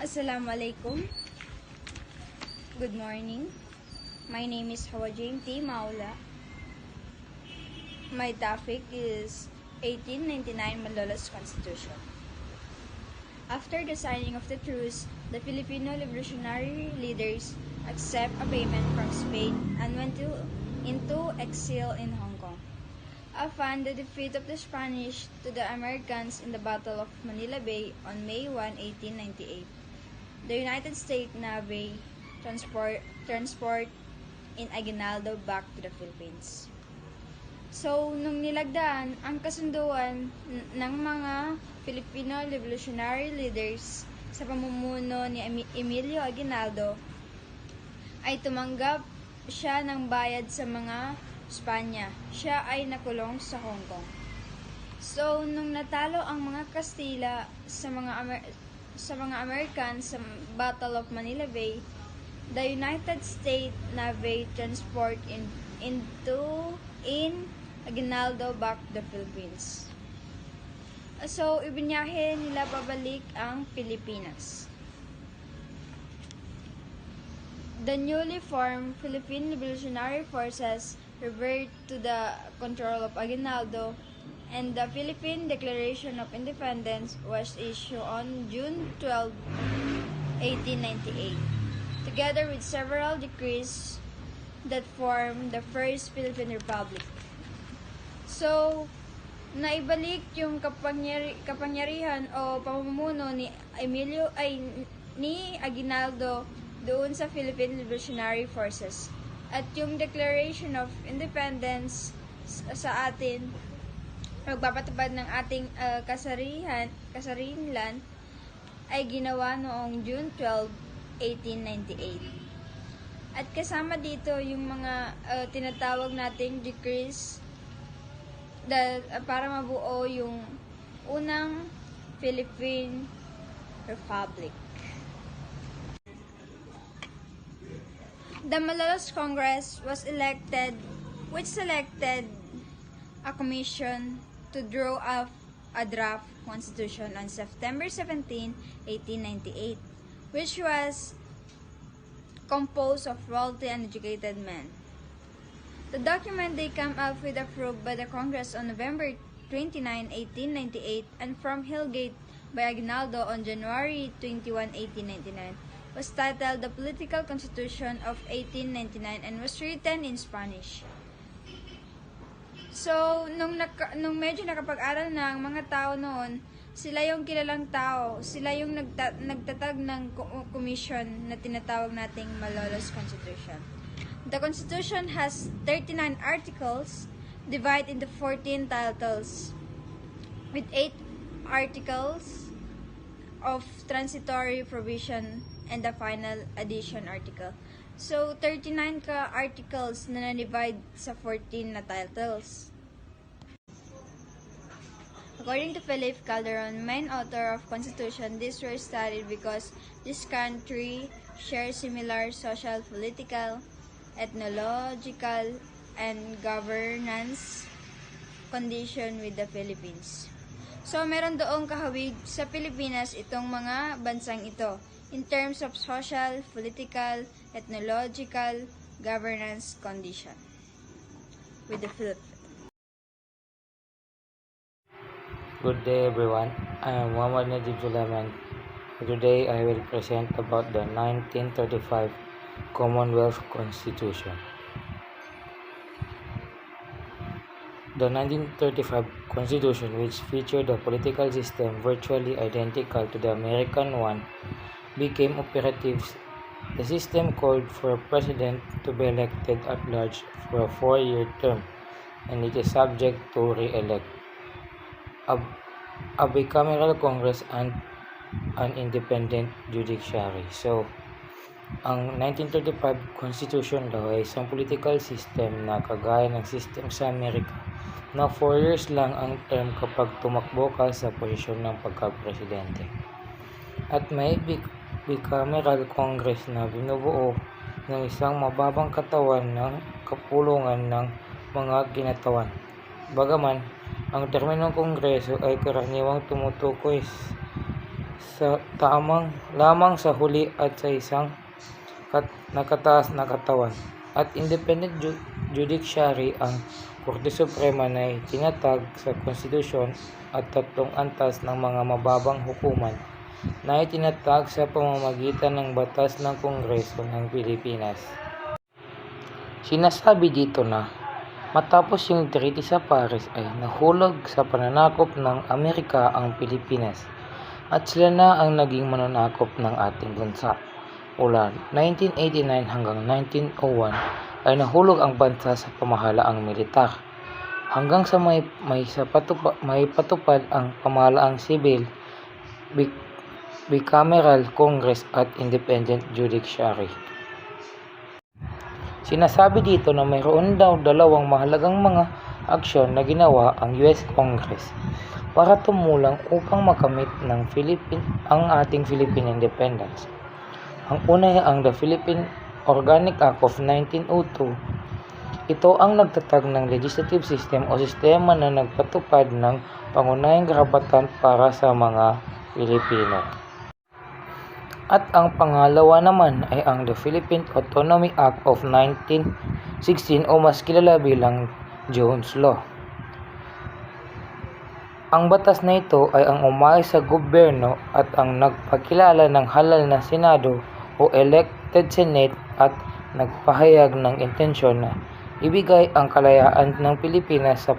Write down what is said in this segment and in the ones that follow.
Assalamualaikum. Good morning. My name is Hawa Jane T. Maula. My topic is 1899 Malolos Constitution. After the signing of the truce, the Filipino revolutionary leaders accept a payment from Spain and went into exile in Hong Kong. Upon the defeat of the Spanish to the Americans in the Battle of Manila Bay on May 1, 1898, the United States Navy transport in Aguinaldo back to the Philippines. So, nung nilagdaan ang kasunduan ng mga Filipino revolutionary leaders sa pamumuno ni Emilio Aguinaldo, ay tumanggap siya ng bayad sa mga Espanya. Siya ay nakulong sa Hong Kong. So, nung natalo ang mga Kastila sa mga Americans sa Battle of Manila Bay, the United States Navy transport in Aguinaldo back to the Philippines. So, ibinyahe nila pabalik ang Pilipinas. The newly formed Philippine Revolutionary Forces revert to the control of Aguinaldo, and the Philippine Declaration of Independence was issued on June 12, 1898, together with several decrees that formed the First Philippine Republic. So, naibalik yung kapangyarihan o pamumuno ni Aguinaldo doon sa Philippine Revolutionary Forces. At yung Declaration of Independence sa atin, magpapatupad ng ating kasarinlan ay ginawa noong June 12, 1898. At kasama dito yung mga tinatawag nating decrees para mabuo yung unang Philippine Republic. The Malolos Congress was elected, which selected a commission to draw up a draft constitution on September 17, 1898, which was composed of wealthy and educated men. The document they came up with approved by the Congress on November 29, 1898, and from Hillgate by Aguinaldo on January 21, 1899, was titled The Political Constitution of 1899 and was written in Spanish. So, nung medyo nakapag-aral na ang mga tao noon, sila yung kilalang tao, sila yung nagtatag ng commission na tinatawag nating Malolos Constitution. The Constitution has 39 articles divided into 14 titles, with 8 articles of transitory provision and the final addition article. So, 39 ka articles na na-divide sa 14 na titles. According to Felipe Calderon, main author of Constitution, these were studied because this country shares similar social, political, ethnological, and governance condition with the Philippines. So, meron doong kahawig sa Pilipinas itong mga bansang ito in terms of social, political, ethnological, governance condition with the Philippines. Good day everyone, I am Muhammad Najib Sulaiman. Today I will present about the 1935 Commonwealth Constitution. The 1935 Constitution, which featured a political system virtually identical to the American one, became operative. The system called for a president to be elected at large for a 4-year term, and it is subject to re-elect. A bicameral Congress and an independent judiciary. So, ang 1935 Constitution daw ay isang political system na kagaya ng system sa Amerika na 4 years lang ang term kapag tumakbo ka sa posisyon ng pagka-presidente. At may bicameral Congress na binubuo ng isang mababang katawan ng kapulungan ng mga ginatawan. Bagaman, ang terminong Kongreso ay karaniwang tumutukoy sa lamang sa huli at sa isang nakataas na katawan. At independent judiciary ang Korte Suprema na itinatag sa konstitusyon at tatlong antas ng mga mababang hukuman na itinatag sa pamamagitan ng batas ng Kongreso ng Pilipinas. Sinasabi dito na matapos yung Treaty sa Paris ay nahulog sa pananakop ng Amerika ang Pilipinas at sila na ang naging mananakop ng ating bansa. Mula 1989 hanggang 1901 ay nahulog ang bansa sa pamahalaang militar hanggang sa may patupad ang pamahalaang sibil, bicameral Congress at independent judiciary. Sinasabi dito na mayroon daw dalawang mahalagang mga aksyon na ginawa ang US Congress para tumulong upang makamit ng ang ating Philippine independence. Ang una ay ang The Philippine Organic Act of 1902. Ito ang nagtatag ng legislative system o sistema na nagpatupad ng pangunahing karapatan para sa mga Pilipino. At ang pangalawa naman ay ang The Philippine Autonomy Act of 1916 o mas kilala bilang Jones Law. Ang batas na ito ay ang umaay sa gobyerno at ang nagpakilala ng halal na Senado o elected Senate at nagpahayag ng intensyon na ibigay ang kalayaan ng Pilipinas sa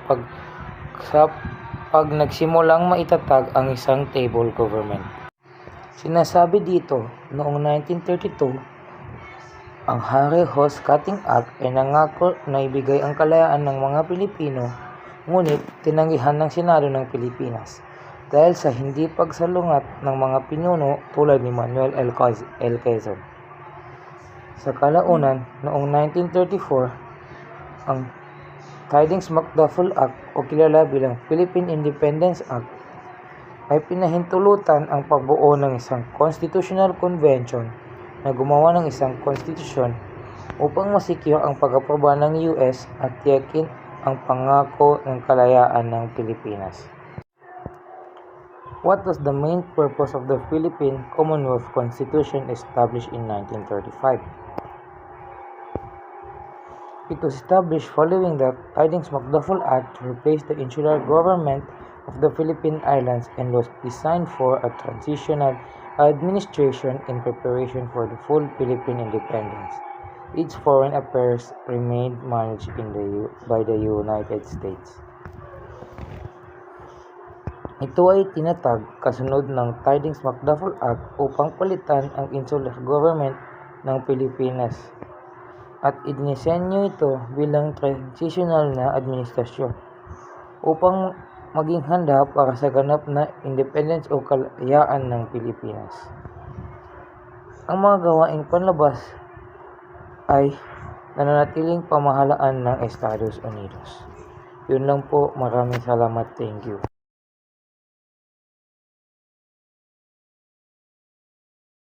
pag nagsimulang maitatag ang isang table government. Sinasabi dito, noong 1932, ang Harry Hose Cutting Act ay nangako na ibigay ang kalayaan ng mga Pilipino, ngunit tinanggihan ng Senado ng Pilipinas dahil sa hindi pagsalungat ng mga pinuno tulad ni Manuel L. Quezon. Sa kalaunan, noong 1934, ang Tydings-McDuffie Act o kilala bilang Philippine Independence Act ay pinahintulutan ang pagbuo ng isang Constitutional Convention na gumawa ng isang konstitusyon upang masikyo ang pag-aproba ng US at tiyakin ang pangako ng kalayaan ng Pilipinas. What was the main purpose of the Philippine Commonwealth Constitution established in 1935? It was established following the Tydings-McDuffie Act to replace the insular government of the Philippine Islands and was designed for a transitional administration in preparation for the full Philippine independence. Its foreign affairs remained managed by the United States. Ito ay tinatag kasunod ng Tydings-McDuffie Act upang palitan ang insular government ng Pilipinas at idinisenyo ito bilang transitional na administrasyon upang maging handa para sa ganap na independence o kalayaan ng Pilipinas. Ang mga gawaing panlabas ay nananatiling pamahalaan ng Estados Unidos. Yun lang po, maraming salamat, thank you.